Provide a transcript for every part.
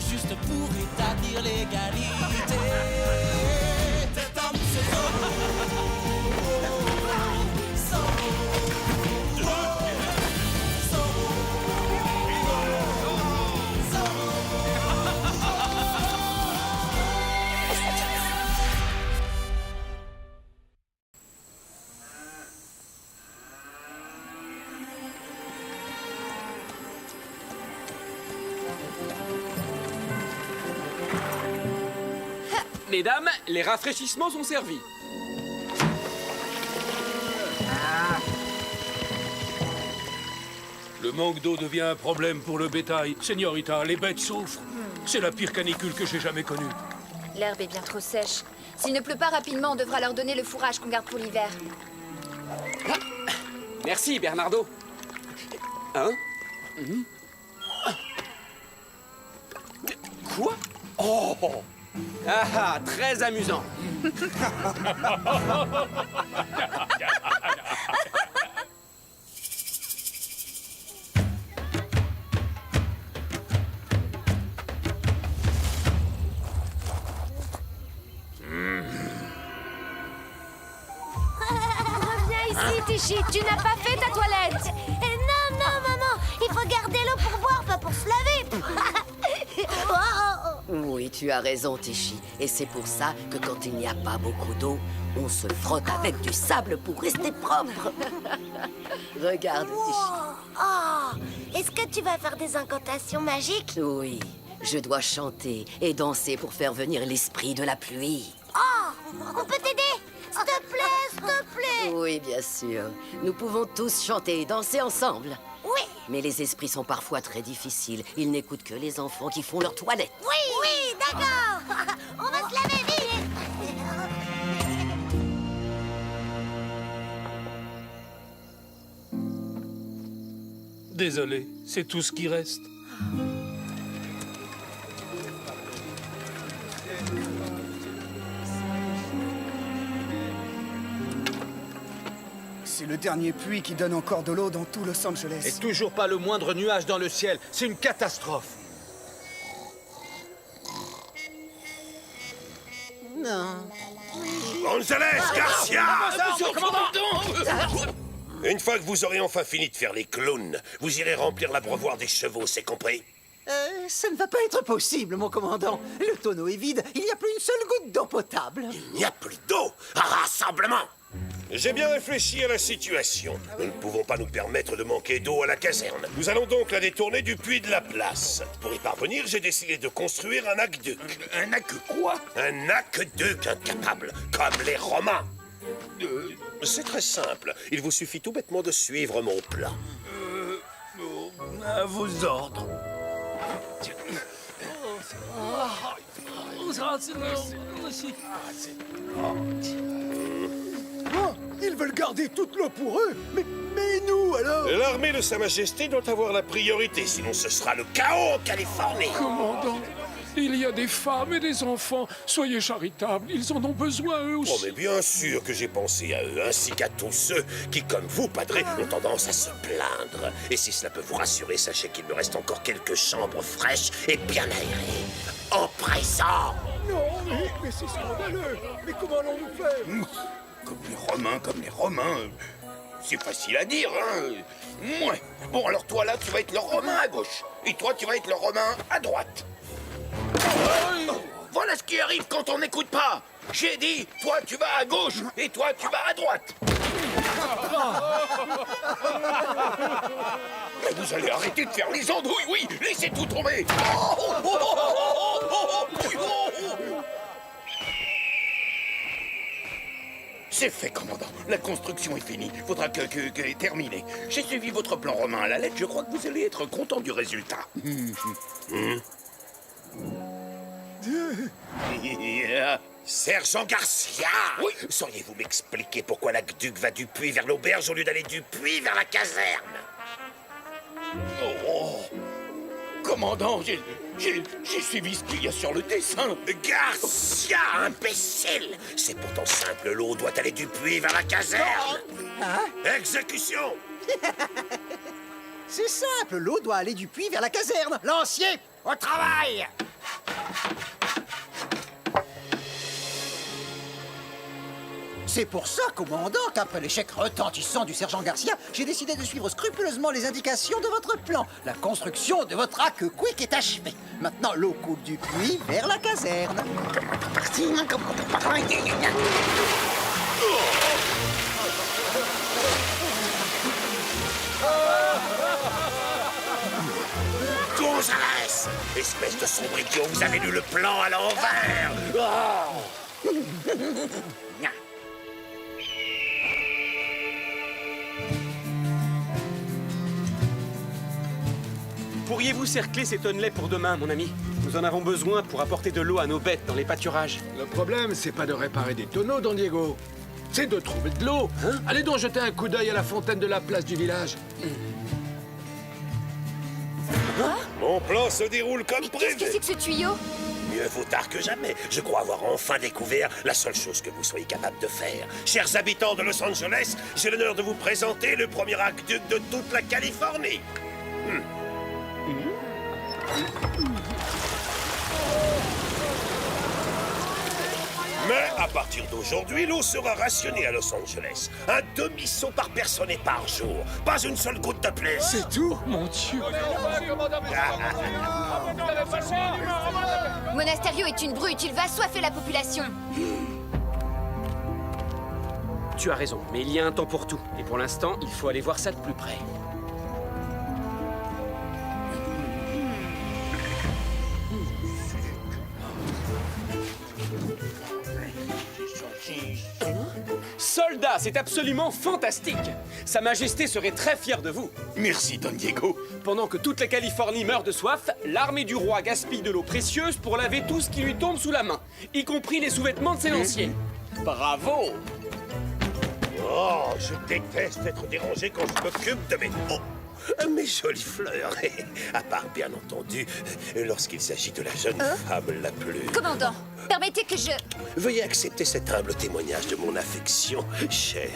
juste pour établir l'égalité. Cet homme, c'est Mesdames, les rafraîchissements sont servis. Le manque d'eau devient un problème pour le bétail. Señorita, les bêtes souffrent. C'est la pire canicule que j'ai jamais connue. L'herbe est bien trop sèche. S'il ne pleut pas rapidement, on devra leur donner le fourrage qu'on garde pour l'hiver. Merci, Bernardo. Hein? Quoi? Oh! Ah, très amusant. Reviens ici, Tichy, tu n'as pas fait ta toilette. Non, maman, il faut garder l'eau pour boire, pas pour se laver. Oui, tu as raison, Tichy. Et c'est pour ça que quand il n'y a pas beaucoup d'eau, on se frotte avec du sable pour rester propre. Regarde, Tichy. Est-ce que tu vas faire des incantations magiques? Oui, je dois chanter et danser pour faire venir l'esprit de la pluie. On peut t'aider? S'il te plaît. Oui, bien sûr. Nous pouvons tous chanter et danser ensemble. Oui, Mais les esprits sont parfois très difficiles. Ils n'écoutent que les enfants qui font leur toilette. oui, d'accord. On va se laver vite. Désolé, c'est tout ce qui reste. C'est le dernier puits qui donne encore de l'eau dans tout Los Angeles. Et toujours pas le moindre nuage dans le ciel. C'est une catastrophe. González Garcia! Monsieur le commandant! Une fois que vous aurez enfin fini de faire les clowns, vous irez remplir l'abreuvoir des chevaux, c'est compris? Ça ne va pas être possible, mon commandant. Le tonneau est vide, il n'y a plus une seule goutte d'eau potable. Il n'y a plus d'eau! Rassemblement! J'ai bien réfléchi à la situation. Nous ne pouvons pas nous permettre de manquer d'eau à la caserne. Nous allons donc la détourner du puits de la place. Pour y parvenir, j'ai décidé de construire un aqueduc. Un aqueduc quoi? Un aqueduc incapable, comme les Romains. C'est très simple. Il vous suffit tout bêtement de suivre mon plan. À vos ordres. Ils veulent garder toute l'eau pour eux. Mais nous, alors? L'armée de Sa Majesté doit avoir la priorité, sinon ce sera le chaos en Californie. Commandant, il y a des femmes et des enfants. Soyez charitables, ils en ont besoin eux aussi. Oh, mais bien sûr que j'ai pensé à eux, ainsi qu'à tous ceux qui, comme vous, padré, ont tendance à se plaindre. Et si cela peut vous rassurer, sachez qu'il me reste encore quelques chambres fraîches et bien aérées. En présent. Non, mais c'est scandaleux. Mais comment allons-nous faire? Comme les Romains. C'est facile à dire, hein. Ouais. Bon, alors toi, là, tu vas être le Romain à gauche. Et toi, tu vas être le Romain à droite. Voilà ce qui arrive quand on n'écoute pas. J'ai dit, toi, tu vas à gauche. Et toi, tu vas à droite. Mais vous allez arrêter de faire les andouilles, oui. Laissez tout tomber. C'est fait, commandant. La construction est finie. Faudra que terminer. J'ai suivi votre plan romain à la lettre. Je crois que vous allez être content du résultat. Sergent Garcia! Oui. Sauriez-vous m'expliquer pourquoi l'aqueduc va du puits vers l'auberge au lieu d'aller du puits vers la caserne? Oh. Commandant, j'ai suivi ce qu'il y a sur le dessin. Garcia, imbécile! C'est pourtant simple, l'eau doit aller du puits vers la caserne. Exécution! C'est simple, l'eau doit aller du puits vers la caserne. Lancier, au travail! C'est pour ça, commandant, qu'après l'échec retentissant du sergent Garcia, j'ai décidé de suivre scrupuleusement les indications de votre plan. La construction de votre Hack Quick est achevée. Maintenant, l'eau coule du puits vers la caserne. Gonzalez! Espèce de sombriquio, vous avez lu le plan à l'envers! Oh. Pourriez-vous cercler ces tonnelets pour demain, mon ami? Nous en avons besoin pour apporter de l'eau à nos bêtes dans les pâturages. Le problème, c'est pas de réparer des tonneaux, Don Diego. C'est de trouver de l'eau. Allez donc jeter un coup d'œil à la fontaine de la place du village. Mon plan se déroule comme Qu'est-ce que prévu. c'est que ce tuyau? Mieux vaut tard que jamais. Je crois avoir enfin découvert la seule chose que vous soyez capable de faire. Chers habitants de Los Angeles, j'ai l'honneur de vous présenter le premier aqueduc de toute la Californie. Mais à partir d'aujourd'hui, l'eau sera rationnée à Los Angeles. Un demi-seau par personne et par jour. Pas une seule goutte de plus. C'est tout? Mon Dieu. Monasterio est une brute, il va assoiffer la population. Tu as raison, mais il y a un temps pour tout. Et pour l'instant, il faut aller voir ça de plus près. Soldats, c'est absolument fantastique! Sa Majesté serait très fière de vous. Merci, Don Diego. Pendant que toute la Californie meurt de soif, l'armée du roi gaspille de l'eau précieuse pour laver tout ce qui lui tombe sous la main, y compris les sous-vêtements de ses lanciers. Bravo! Oh, je déteste être dérangé quand je m'occupe de mes jolies fleurs. À part, bien entendu, lorsqu'il s'agit de la jeune femme la plus... Commandant, permettez que je... Veuillez accepter cet humble témoignage de mon affection, chère,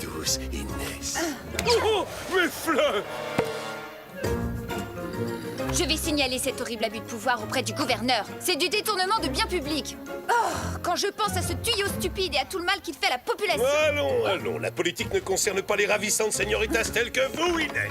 douce Inès. Oh, mes fleurs! Je vais signaler cet horrible abus de pouvoir auprès du gouverneur. C'est du détournement de biens publics. Oh, quand je pense à ce tuyau stupide et à tout le mal qu'il fait à la population... Allons, allons, la politique ne concerne pas les ravissantes señoritas telles que vous, Inès.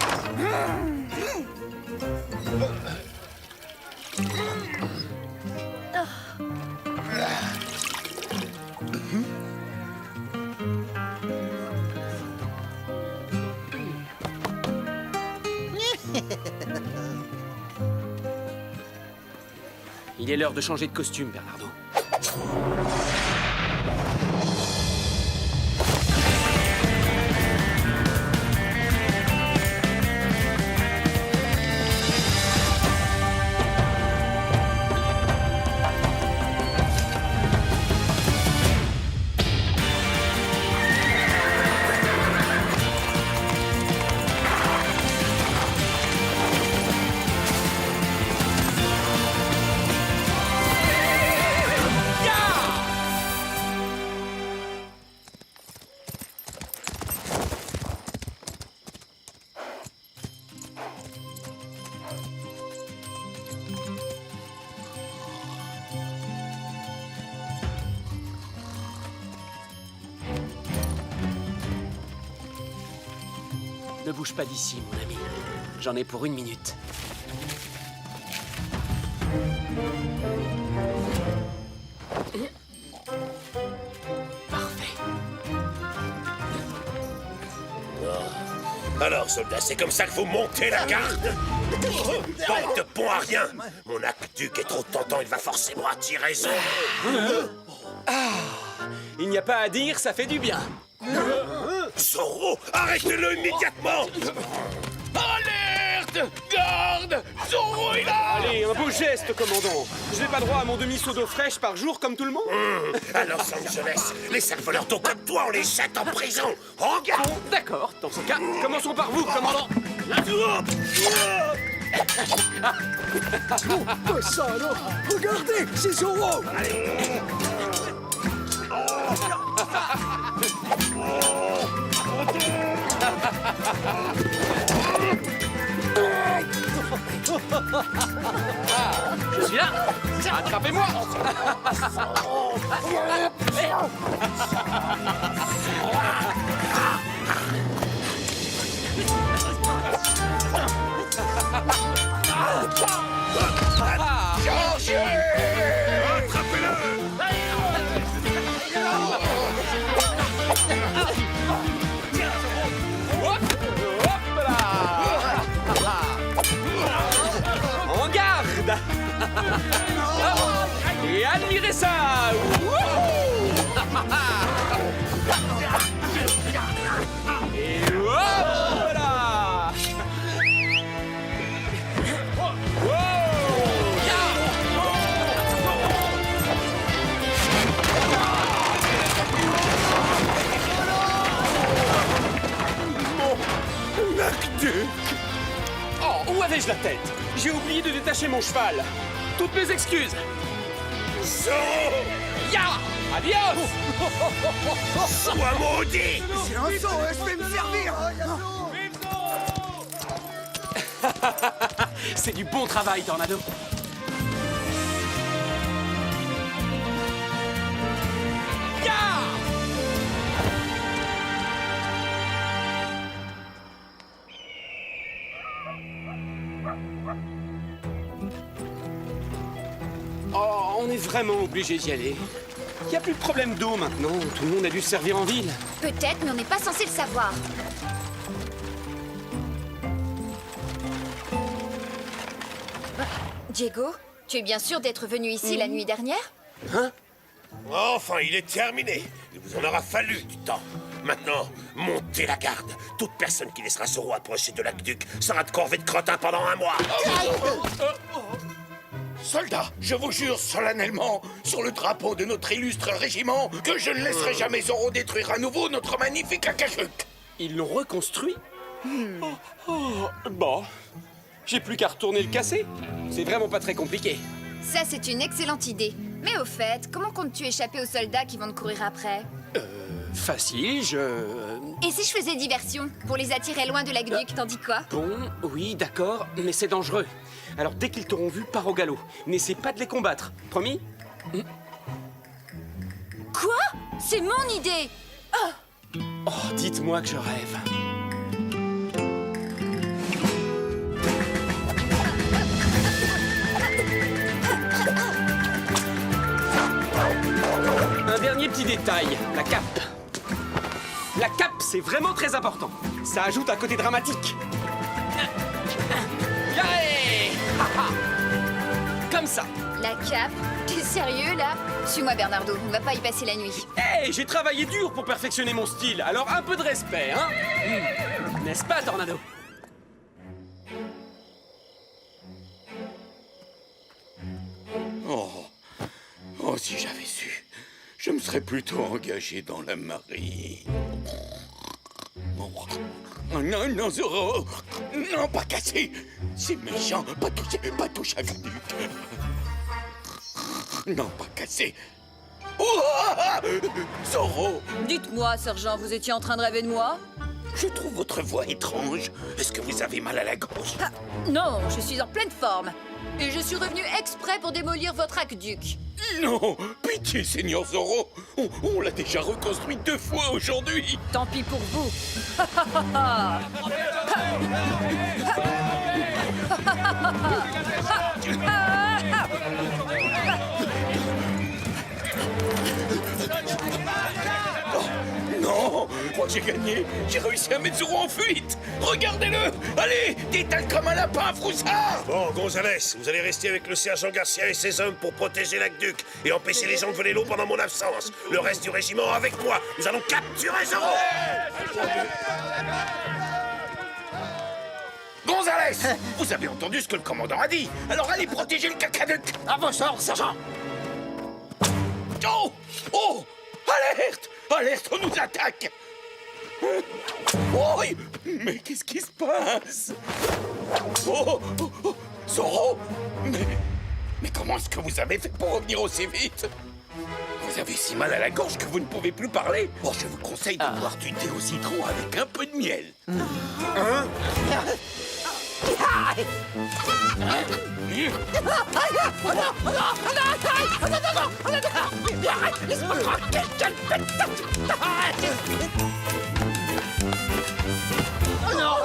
Il est l'heure de changer de costume, Bernardo. Ne bouge pas d'ici, mon ami. J'en ai pour 1 minute. Parfait. Alors, soldats, c'est comme ça que vous montez la garde? Bande de bons à rien. Mon aqueduc est trop tentant, il va forcément attirer raison. Il n'y a pas à dire, ça fait du bien. Zorro, arrêtez-le immédiatement! Alerte! Garde! Zorro est là! Allez, un beau geste, commandant. Je n'ai pas droit à mon demi-seau d'eau fraîche par jour comme tout le monde? À Los Angeles, les sales voleurs d'eau comme toi, on les jette en prison! Regarde! Bon, d'accord. Dans ce cas, commençons par vous, commandant. Pas ça, alors! Regardez, c'est Zorro! Je suis là. Attrapez-moi! Hop là! En garde! Et admirez ça! Wouhou! Et hop là! Wow! Oh, où avais-je la tête? J'ai oublié de détacher mon cheval. Toutes mes excuses. Ya! Adios! Sois maudit! Silence, je vais me servir. C'est du bon travail, Tornado. Ya! Oh, on est vraiment obligé d'y aller. Il n'y a plus de problème d'eau maintenant. Tout le monde a dû se servir en ville. Peut-être, mais on n'est pas censé le savoir. Diego, tu es bien sûr d'être venu ici la nuit dernière? Enfin, il est terminé. Il vous en aura fallu du temps. Maintenant, montez la garde. Toute personne qui laissera Zorro approcher de l'aqueduc sera de corvée de crottin pendant 1 mois. Soldats, je vous jure solennellement, sur le drapeau de notre illustre régiment, que je ne laisserai jamais Zorro détruire à nouveau notre magnifique aqueduc. Ils l'ont reconstruit? Bon. J'ai plus qu'à retourner le casser. C'est vraiment pas très compliqué. Ça, c'est une excellente idée. Mais au fait, comment comptes-tu échapper aux soldats qui vont te courir après? Facile, Et si je faisais diversion, pour les attirer loin de l'aqueduc, t'en dis quoi? Bon, oui, d'accord, mais c'est dangereux. Alors dès qu'ils t'auront vu, pars au galop. N'essaie pas de les combattre. Promis? Quoi? C'est mon idée! Oh, dites-moi que je rêve. Un dernier petit détail, la cape. La cape, c'est vraiment très important. Ça ajoute un côté dramatique. Yaé! Comme ça. La cape? T'es sérieux, là? Suis-moi, Bernardo, on va pas y passer la nuit. Hey, j'ai travaillé dur pour perfectionner mon style, alors un peu de respect, hein? N'est-ce pas, Tornado? Oh, si j'avais su, je me serais plutôt engagé dans la marine. Non, non, Zorro! Non, pas casser! C'est méchant, pas toucher à l'aqueduc. Non, pas casser. Oh, Zorro! Dites-moi, sergent, vous étiez en train de rêver de moi? Je trouve votre voix étrange. Est-ce que vous avez mal à la gorge? Ah, non, je suis en pleine forme. Et je suis revenu exprès pour démolir votre aqueduc. Non! Pitié, Seigneur Zorro! On l'a déjà reconstruit 2 fois aujourd'hui! Tant pis pour vous. Non! Je crois que j'ai gagné! J'ai réussi à mettre Zorro en fuite! Regardez-le! Allez! Détale comme un lapin, Froussard! Bon, Gonzalez, vous allez rester avec le sergent Garcia et ses hommes pour protéger l'aqueduc et empêcher les gens de voler l'eau pendant mon absence. Le reste du régiment avec moi. Nous allons capturer Zorro! Gonzalez! Vous avez entendu ce que le commandant a dit! Alors allez protéger le cacaduc! À vos ordres, sergent! Oh! Oh! Alerte! Alerte, on nous attaque! Oh! Mais qu'est-ce qui se passe? Oh! Zorro! Mais comment est-ce que vous avez fait pour revenir aussi vite? Vous avez si mal à la gorge que vous ne pouvez plus parler? Oh, je vous conseille de boire du thé au citron avec un peu de miel. Hein?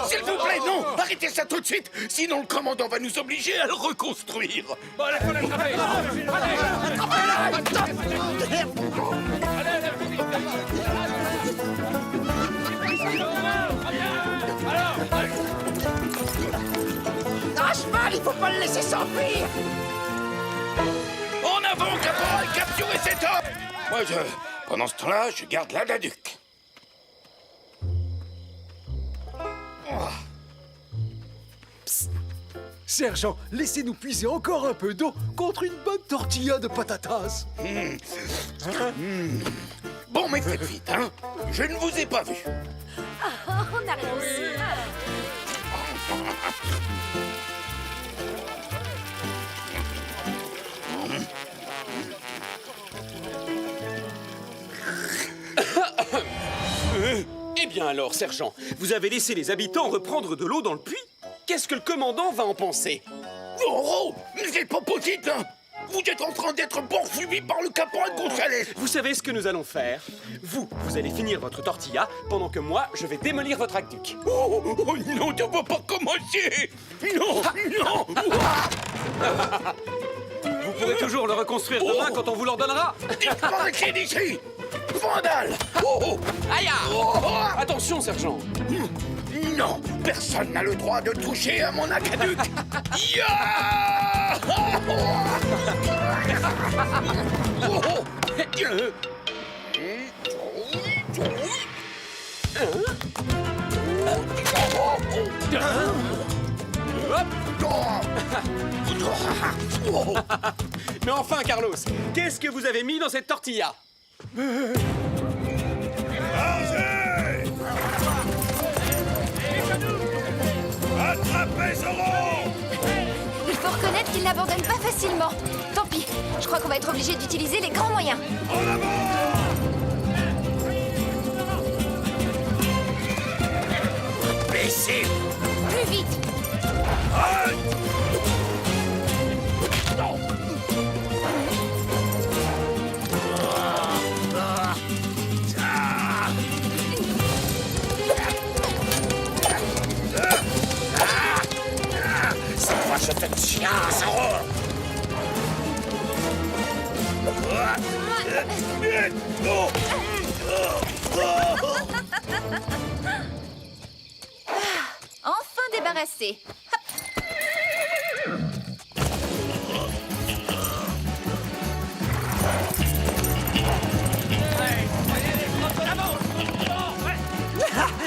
S'il vous plaît, non! Arrêtez ça tout de suite, sinon le commandant va nous obliger à le reconstruire. Bon, allez, faut l'attraper. À cheval, il faut pas le laisser s'enfuir. En avant, caporal, capturez cet homme! Moi, pendant ce temps-là, je garde l'Adaduc. Sergent, laissez-nous puiser encore un peu d'eau contre une bonne tortilla de patatas. Bon, mais faites vite, hein? Je ne vous ai pas vu. On a réussi. Eh bien alors, sergent, vous avez laissé les habitants reprendre de l'eau dans le puits? Qu'est-ce que le commandant va en penser? Oh, c'est pas possible, hein? Vous êtes en train d'être poursuivi par le caporal Gonzalez. Vous savez ce que nous allons faire? Vous allez finir votre tortilla, pendant que moi, je vais démolir votre aqueduc. Oh non, tu vas pas commencer. Non, non. Vous pourrez toujours le reconstruire demain quand on vous l'ordonnera. Disparaissez d'ici. Vandale. Aïe! Attention, sergent. Non, personne n'a le droit de toucher à mon aqueduc. Ya! Mais enfin, Carlos, qu'est-ce que vous avez mis dans cette tortilla? Attrapez Zoro! Il faut reconnaître qu'il n'abandonne pas facilement. Tant pis, je crois qu'on va être obligé d'utiliser les grands moyens. En avant! Baissez. Plus vite. Cette fois, je te tiens, Zoro. Enfin débarrassé.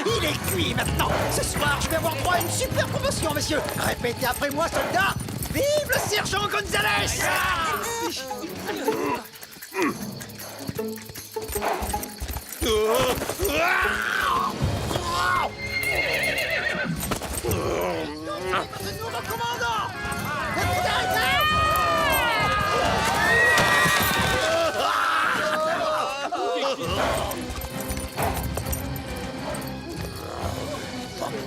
Il est cuit maintenant. Ce soir, je vais avoir droit à une super promotion, monsieur. Répétez après moi, soldat. Vive le sergent Gonzalez! Mon commandant!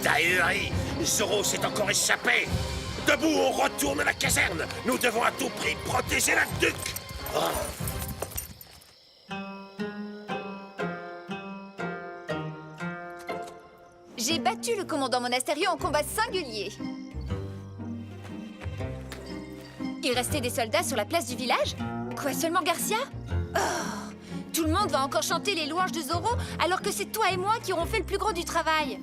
Tahiri, Zoro s'est encore échappé. Debout, on retourne à la caserne. Nous devons à tout prix protéger la duc. J'ai battu le commandant Monasterio en combat singulier. Il restait des soldats sur la place du village? Quoi, seulement Garcia? Oh, tout le monde va encore chanter les louanges de Zoro alors que c'est toi et moi qui aurons fait le plus gros du travail.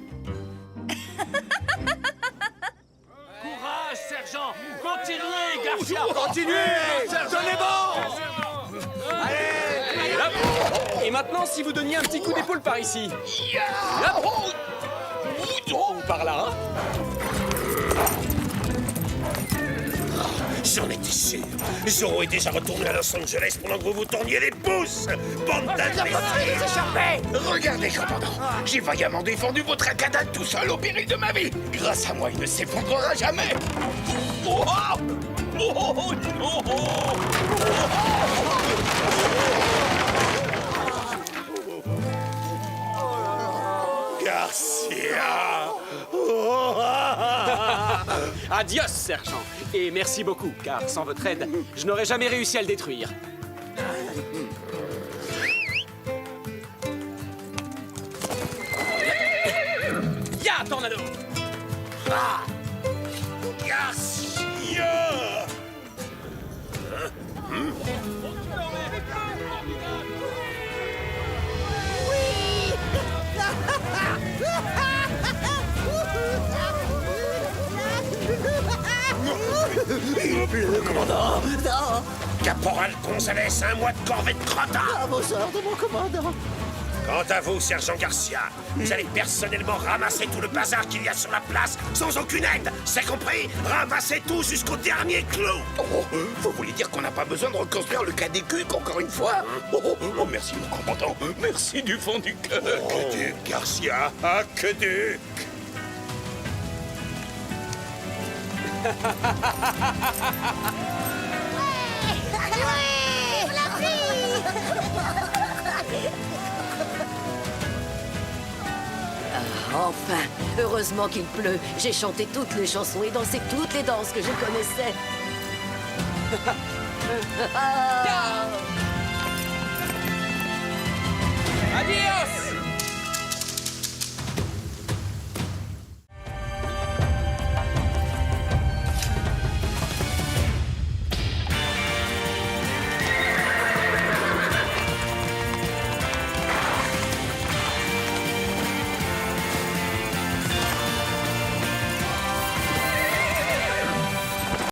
Courage, sergent! Continuez, Garcia! Continuez! Tenez bon! Allez! Hop. Et maintenant, si vous donniez un petit coup d'épaule par ici. Hop. Ou par là. J'en étais sûr. Zoro est déjà retourné à Los Angeles pendant que vous vous tourniez les pouces. Bande d'imbéciles! Regardez, commandant, j'ai vaillamment défendu votre acadale tout seul au péril de ma vie. Grâce à moi, il ne s'effondrera jamais. Oh, oh non! Garcia! Adios, sergent. Et merci beaucoup, car sans votre aide, je n'aurais jamais réussi à le détruire. Ya, tornado! Ah! Garcia! Il pleut, commandant. Non. Caporal Gonzalez, un mois de corvée de crottin! À vos ordres, mon commandant. Quant à vous, sergent Garcia, vous allez personnellement ramasser tout le bazar qu'il y a sur la place sans aucune aide. C'est compris? Ramassez tout jusqu'au dernier clou. Oh, vous voulez dire qu'on n'a pas besoin de reconstruire le cas des cucs encore une fois? Oh, merci, mon commandant. Merci du fond du cœur. Aqueduc, Garcia, aqueduc. Ouais, la fille. Enfin, heureusement qu'il pleut. J'ai chanté toutes les chansons et dansé toutes les danses que je connaissais.